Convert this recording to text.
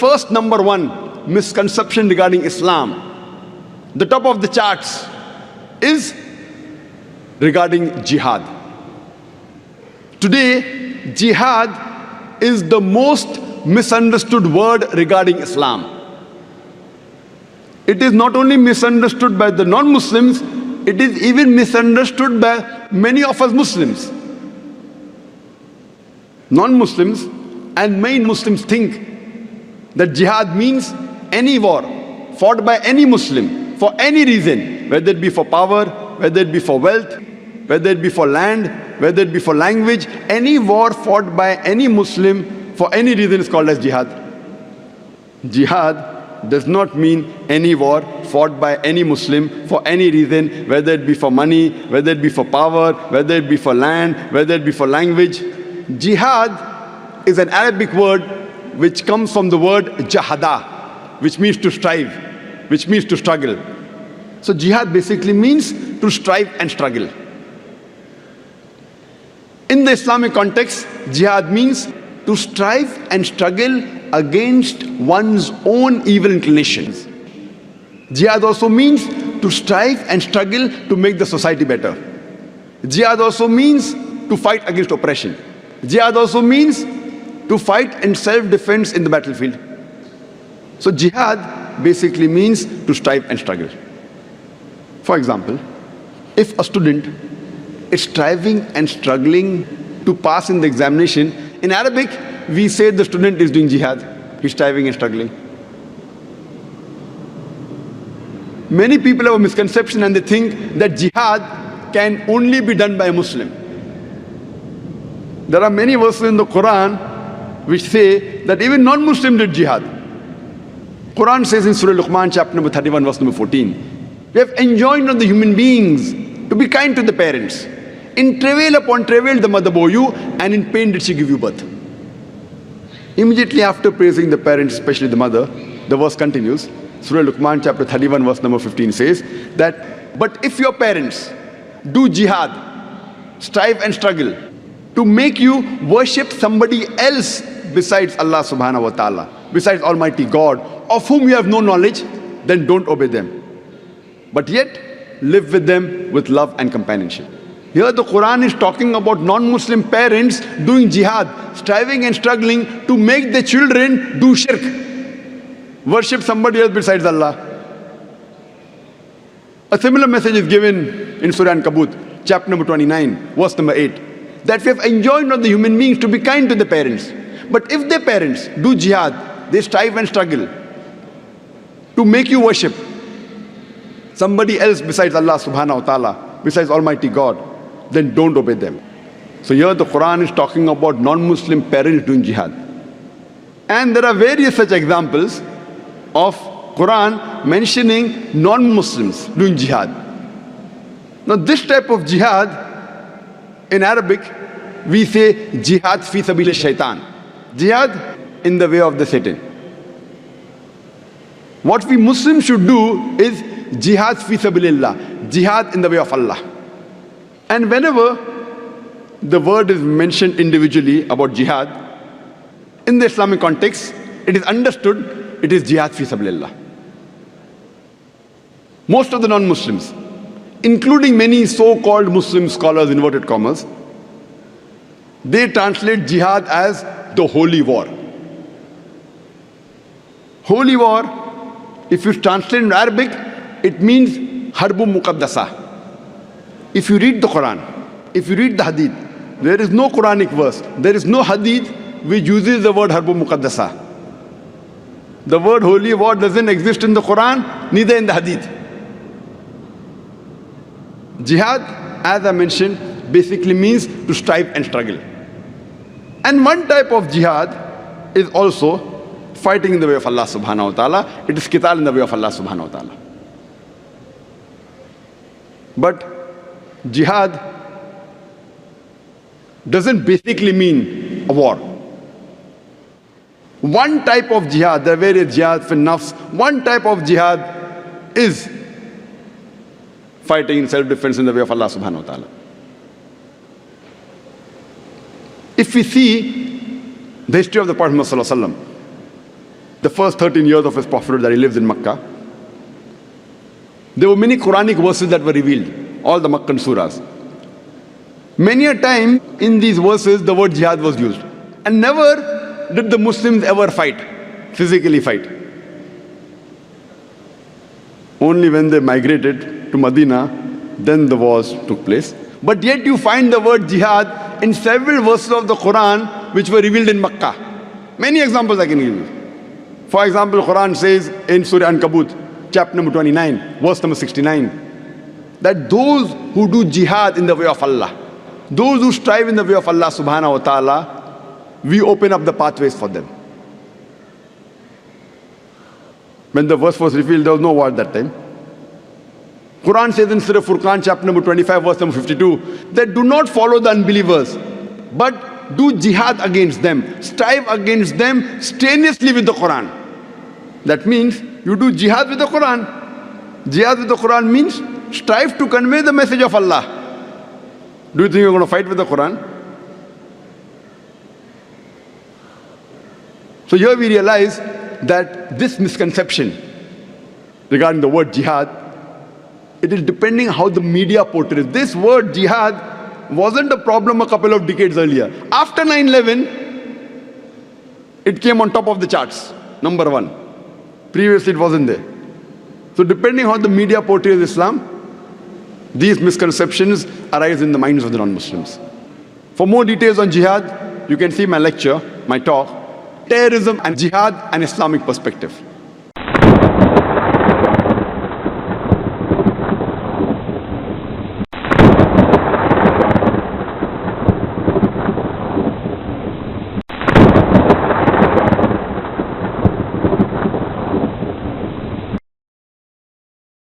first number one misconception regarding Islam, the top of the charts, is regarding jihad. Today, jihad is the most misunderstood word regarding Islam. It is not only misunderstood by the non-Muslims, it is even misunderstood by many of us Muslims. Non-Muslims and many Muslims think that jihad means any war fought by any Muslim for any reason, whether it be for power, whether it be for wealth, whether it be for land, whether it be for language. Any war fought by any Muslim for any reason is called as jihad. Jihad does not mean any war fought by any Muslim for any reason, whether it be for money, whether it be for power, whether it be for land, whether it be for language. Jihad is an Arabic word which comes from the word jahada, which means to strive, which means to struggle. So jihad basically means to strive and struggle. In the Islamic context, jihad means to strive and struggle against one's own evil inclinations. Jihad also means to strive and struggle to make the society better. Jihad also means to fight against oppression. Jihad also means to fight in self-defense in the battlefield. So jihad basically means to strive and struggle. For example, if a student is striving and struggling to pass in the examination, in Arabic, we say the student is doing jihad. He's striving and struggling. Many people have a misconception and they think that jihad can only be done by a Muslim. There are many verses in the Quran which say that even non-Muslim did jihad. Quran says in Surah Luqman, chapter number 31, verse number 14, we have enjoined on the human beings to be kind to the parents. In travail upon travail the mother bore you, and in pain did she give you birth. Immediately after praising the parents, especially the mother, the verse continues. Surah Luqman chapter 31 verse number 15 says that, but if your parents do jihad, strive and struggle to make you worship somebody else besides Allah subhanahu wa ta'ala, besides Almighty God, of whom you have no knowledge, then don't obey them. But yet, live with them with love and companionship. Here the Quran is talking about non-Muslim parents doing jihad, striving and struggling to make their children do shirk, worship somebody else besides Allah. A similar message is given in Surah Ankabut, chapter number 29, verse number 8, that we have enjoined on the human beings to be kind to the parents. But if their parents do jihad, they strive and struggle to make you worship somebody else besides Allah subhanahu wa ta'ala, besides Almighty God, then don't obey them. So here the Quran is talking about non-Muslim parents doing jihad. And there are various such examples of Quran mentioning non-Muslims doing jihad. Now this type of jihad, in Arabic, we say jihad fi sabila shaitan. Jihad in the way of the Satan. What we Muslims should do is jihad fi sabilillah, jihad in the way of Allah. And whenever the word is mentioned individually about jihad, in the Islamic context, it is understood it is jihad fi sabilillah. Most of the non-Muslims, including many so-called Muslim scholars, inverted commas, they translate jihad as the holy war. Holy war, if you translate in Arabic, it means harbu muqaddasa. If you read the Quran, if you read the hadith, there is no Quranic verse, there is no hadith which uses the word harbu muqaddasa. The word holy war doesn't exist in the Quran, neither in the hadith. Jihad, as I mentioned, basically means to strive and struggle. And one type of jihad is also fighting in the way of Allah subhanahu wa ta'ala. It is qital in the way of Allah subhanahu wa ta'ala. But jihad doesn't basically mean a war. One type of jihad, there are various jihad for nafs, one type of jihad is fighting in self-defense in the way of Allah subhanahu wa ta'ala. If we see the history of the Prophet Muhammad sallallahu alaihi wasallam, the first 13 years of his prophethood that he lives in Makkah, there were many Quranic verses that were revealed, all the Makkan surahs. Many a time in these verses the word jihad was used. And never did the Muslims ever fight, physically fight. Only when they migrated to Medina, then the wars took place. But yet you find the word jihad in several verses of the Quran which were revealed in Makkah. Many examples I can give you. For example, Quran says in Surah Ankabut, chapter number 29, verse number 69, that those who do jihad in the way of Allah, those who strive in the way of Allah subhanahu wa ta'ala, we open up the pathways for them. When the verse was revealed, there was no war at that time. Quran says in Surah Furqan, chapter number 25, verse number 52, that do not follow the unbelievers, but do jihad against them, strive against them strenuously with the Quran. That means you do jihad with the Quran. Jihad with the Quran means strive to convey the message of Allah. Do you think you're going to fight with the Quran? So here we realize that this misconception regarding the word jihad, it is depending how the media portrays. This word jihad wasn't a problem a couple of decades earlier. After 9/11, it came on top of the charts, number one. Previously it wasn't there. So depending how the media portrays Islam, these misconceptions arise in the minds of the non-Muslims. For more details on jihad, you can see my lecture, my talk, Terrorism and Jihad, an Islamic Perspective.